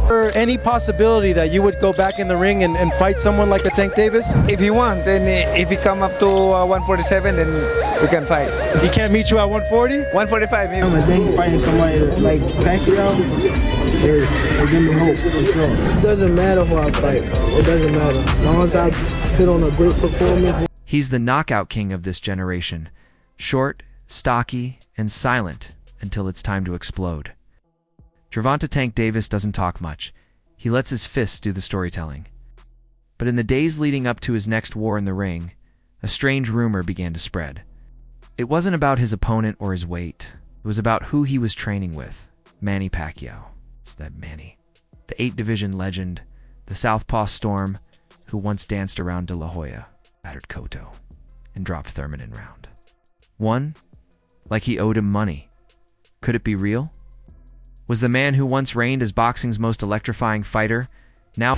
there any possibility that you would go back in the ring and fight someone like a Tank Davis? If he want, then if he come up to 147, then we can fight. He can't meet you at 140? 145 maybe. I think fighting somebody like Pacquiao is give me hope for sure. It doesn't matter who I fight. It doesn't matter. As long as I put on a great performance. He's the knockout king of this generation. Short, stocky, and silent until it's time to explode. Gervonta Tank Davis doesn't talk much. He lets his fists do the storytelling. But in the days leading up to his next war in the ring, a strange rumor began to spread. It wasn't about his opponent or his weight. It was about who he was training with, Manny Pacquiao. It's that Manny. The 8-division legend, the Southpaw Storm, who once danced around De La Hoya, battered Cotto, and dropped Thurman in round one, like he owed him money. Could it be real? Was the man who once reigned as boxing's most electrifying fighter now...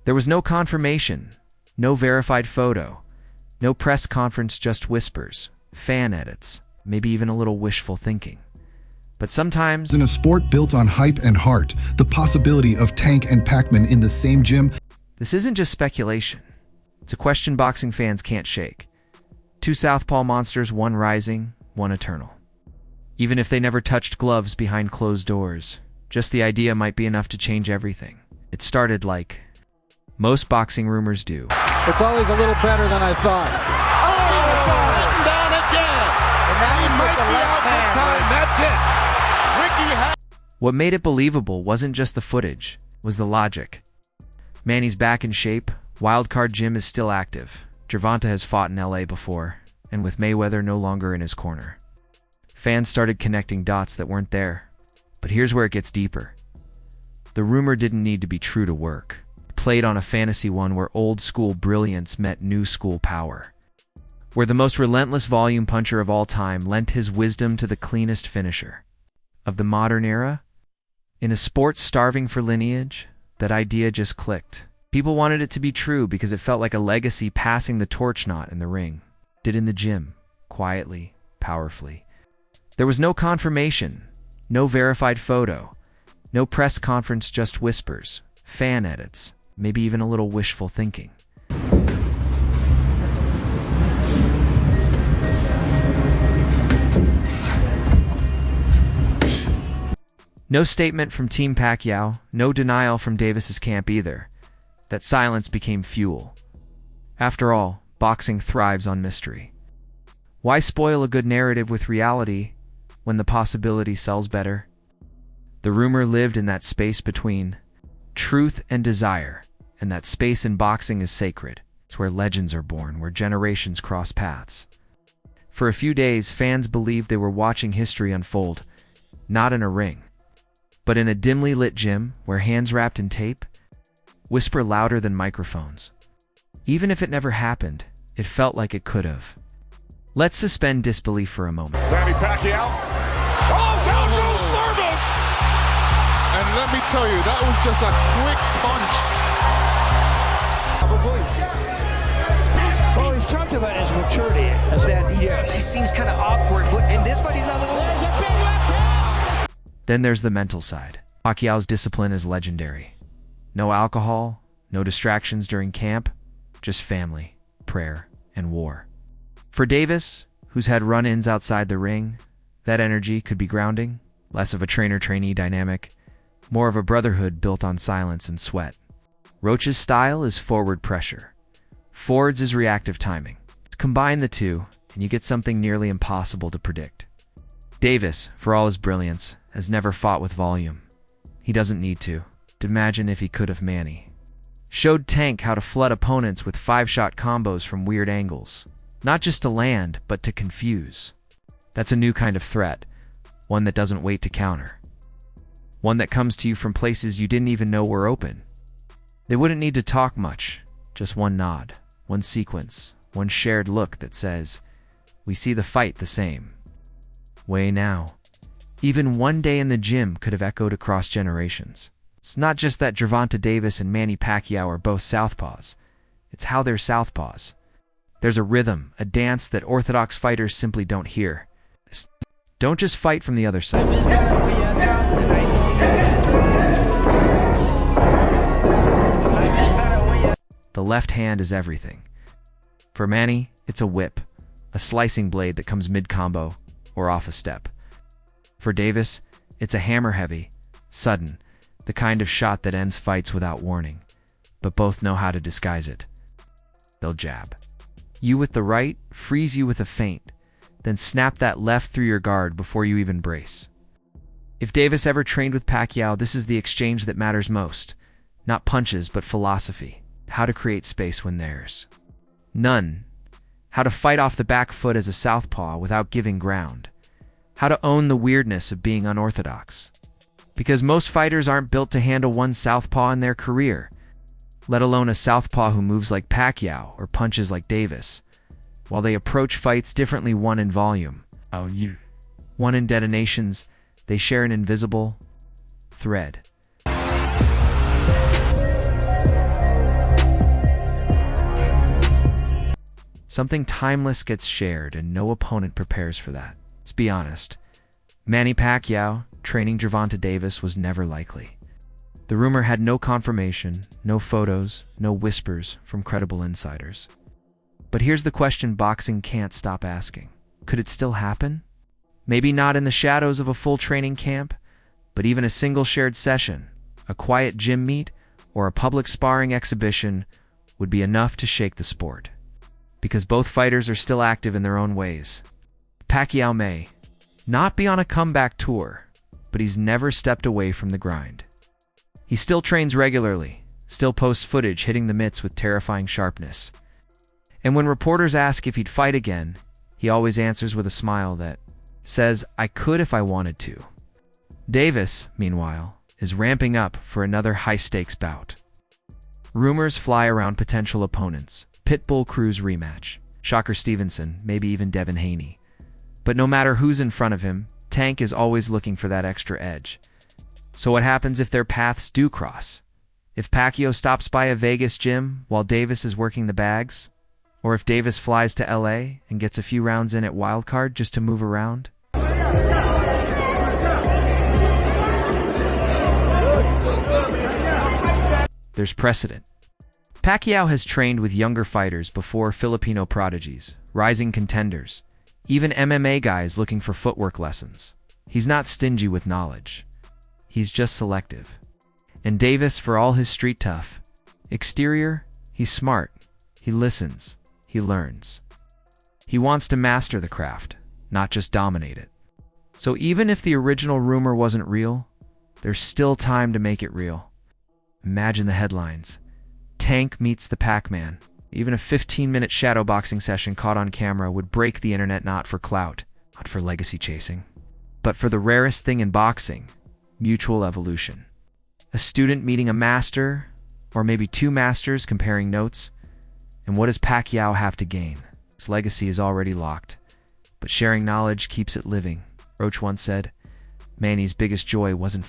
There was no confirmation, no verified photo, no press conference, just whispers, fan edits, maybe even a little wishful thinking. But sometimes... In a sport built on hype and heart, the possibility of Tank and Pacman in the same gym... This isn't just speculation. It's a question boxing fans can't shake. Two southpaw monsters, one rising, one eternal. Even if they never touched gloves behind closed doors, just the idea might be enough to change everything. It started like most boxing rumors do. It's always a little better than I thought. Written down again. And now he might be out this time. That's it. What made it believable wasn't just the footage, it was the logic. Manny's back in shape, wildcard gym is still active. Gervonta has fought in LA before, and with Mayweather no longer in his corner. Fans started connecting dots that weren't there. But here's where it gets deeper. The rumor didn't need to be true to work. It played on a fantasy one where old school brilliance met new school power. Where the most relentless volume puncher of all time lent his wisdom to the cleanest finisher. Of the modern era, in a sport starving for lineage, that idea just clicked. People wanted it to be true because it felt like a legacy passing the torch, not in the ring. Did in the gym, quietly, powerfully. There was no confirmation, no verified photo, no press conference, just whispers, fan edits, maybe even a little wishful thinking. No statement from Team Pacquiao, no denial from Davis's camp either. That silence became fuel. After all, boxing thrives on mystery. Why spoil a good narrative with reality when the possibility sells better? The rumor lived in that space between truth and desire, and that space in boxing is sacred. It's where legends are born, where generations cross paths. For a few days, fans believed they were watching history unfold, not in a ring, but in a dimly lit gym where hands wrapped in tape whisper louder than microphones. Even if it never happened, it felt like it could have. Let's suspend disbelief for a moment. Manny Pacquiao. Oh, down goes Thurman! And let me tell you, that was just a quick punch. Well, we've talked about his maturity. Yes. He seems kind of awkward, but in this fight, he's not the one. There's a big left hand! Then there's the mental side. Pacquiao's discipline is legendary. No alcohol, no distractions during camp, just family, prayer, and war. For Davis, who's had run-ins outside the ring, that energy could be grounding, less of a trainer-trainee dynamic, more of a brotherhood built on silence and sweat. Roach's style is forward pressure. Ford's is reactive timing. Combine the two, and you get something nearly impossible to predict. Davis, for all his brilliance, has never fought with volume. He doesn't need to. Imagine if he could have. Manny showed Tank how to flood opponents with 5-shot combos from weird angles. Not just to land, but to confuse. That's a new kind of threat, one that doesn't wait to counter. One that comes to you from places you didn't even know were open. They wouldn't need to talk much, just one nod, one sequence, one shared look that says, "We see the fight the same way now." Even one day in the gym could have echoed across generations. It's not just that Gervonta Davis and Manny Pacquiao are both southpaws. It's how they're southpaws. There's a rhythm, a dance that orthodox fighters simply don't hear. Don't just fight from the other side. The left hand is everything. For Manny, it's a whip, a slicing blade that comes mid-combo or off a step. For Davis, it's a hammer-heavy, sudden, the kind of shot that ends fights without warning. But both know how to disguise it. They'll jab you with the right, freeze you with a feint, then snap that left through your guard before you even brace. If Davis ever trained with Pacquiao, this is the exchange that matters most. Not punches, but philosophy. How to create space when there's none. How to fight off the back foot as a southpaw without giving ground. How to own the weirdness of being unorthodox. Because most fighters aren't built to handle one southpaw in their career, let alone a southpaw who moves like Pacquiao or punches like Davis, while they approach fights differently, one in volume, one in detonations. They share an invisible thread. Something timeless gets shared and no opponent prepares for that. Let's be honest. Manny Pacquiao training Gervonta Davis was never likely. The rumor had no confirmation, no photos, no whispers from credible insiders. But here's the question boxing can't stop asking. Could it still happen? Maybe not in the shadows of a full training camp, but even a single shared session, a quiet gym meet, or a public sparring exhibition would be enough to shake the sport. Because both fighters are still active in their own ways. Pacquiao may not be on a comeback tour, but he's never stepped away from the grind. He still trains regularly, still posts footage hitting the mitts with terrifying sharpness. And when reporters ask if he'd fight again, he always answers with a smile that says, "I could if I wanted to." Davis, meanwhile, is ramping up for another high-stakes bout. Rumors fly around potential opponents. Pitbull Cruz rematch, Shocker Stevenson, maybe even Devin Haney. But no matter who's in front of him, Tank is always looking for that extra edge. So what happens if their paths do cross? If Pacquiao stops by a Vegas gym while Davis is working the bags? Or if Davis flies to LA and gets a few rounds in at Wildcard just to move around? There's precedent. Pacquiao has trained with younger fighters before, Filipino prodigies, rising contenders, even MMA guys looking for footwork lessons. He's not stingy with knowledge. He's just selective. And Davis, for all his street tough exterior, he's smart. He listens. He learns. He wants to master the craft, not just dominate it. So even if the original rumor wasn't real, there's still time to make it real. Imagine the headlines. Tank meets the Pac-Man. Even a 15-minute shadowboxing session caught on camera would break the internet, not for clout, not for legacy chasing, but for the rarest thing in boxing, mutual evolution. A student meeting a master, or maybe two masters comparing notes. And what does Pacquiao have to gain? His legacy is already locked, but sharing knowledge keeps it living. Roach once said, Manny's biggest joy wasn't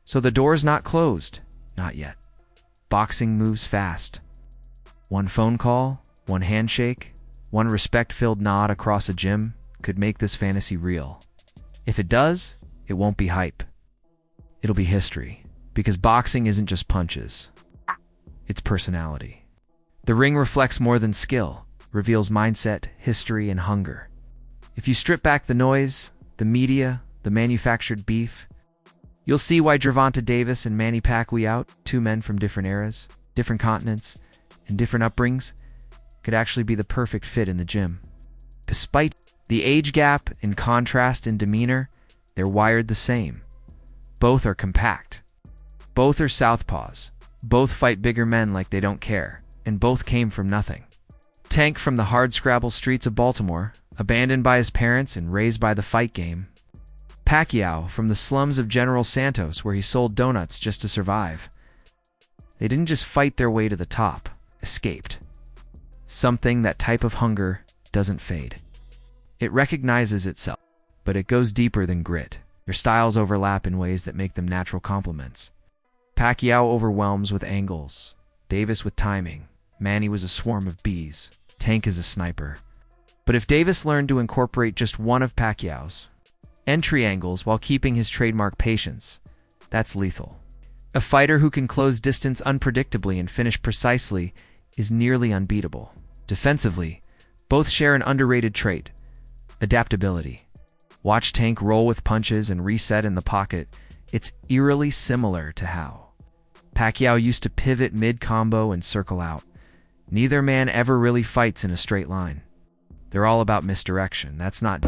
So the door's not closed. Not yet. Boxing moves fast. One phone call, one handshake, one respect-filled nod across a gym could make this fantasy real. If it does, it won't be hype. It'll be history. Because boxing isn't just punches. It's personality. The ring reflects more than skill, reveals mindset, history, and hunger. If you strip back the noise, the media, the manufactured beef, you'll see why Gervonta Davis and Manny Pacquiao, two men from different eras, different continents, and different upbringings, could actually be the perfect fit in the gym. Despite the age gap and contrast in demeanor, they're wired the same. Both are compact. Both are southpaws. Both fight bigger men like they don't care. And both came from nothing. Tank from the hardscrabble streets of Baltimore, abandoned by his parents and raised by the fight game. Pacquiao from the slums of General Santos, where he sold donuts just to survive. They didn't just fight their way to the top, escaped. Something, that type of hunger, doesn't fade. It recognizes itself, but it goes deeper than grit. Their styles overlap in ways that make them natural complements. Pacquiao overwhelms with angles, Davis with timing, Manny was a swarm of bees, Tank is a sniper. But if Davis learned to incorporate just one of Pacquiao's entry angles while keeping his trademark patience, that's lethal. A fighter who can close distance unpredictably and finish precisely is nearly unbeatable. Defensively, both share an underrated trait: adaptability. Watch Tank roll with punches and reset in the pocket. It's eerily similar to how Pacquiao used to pivot mid-combo and circle out. Neither man ever really fights in a straight line. They're all about misdirection. That's not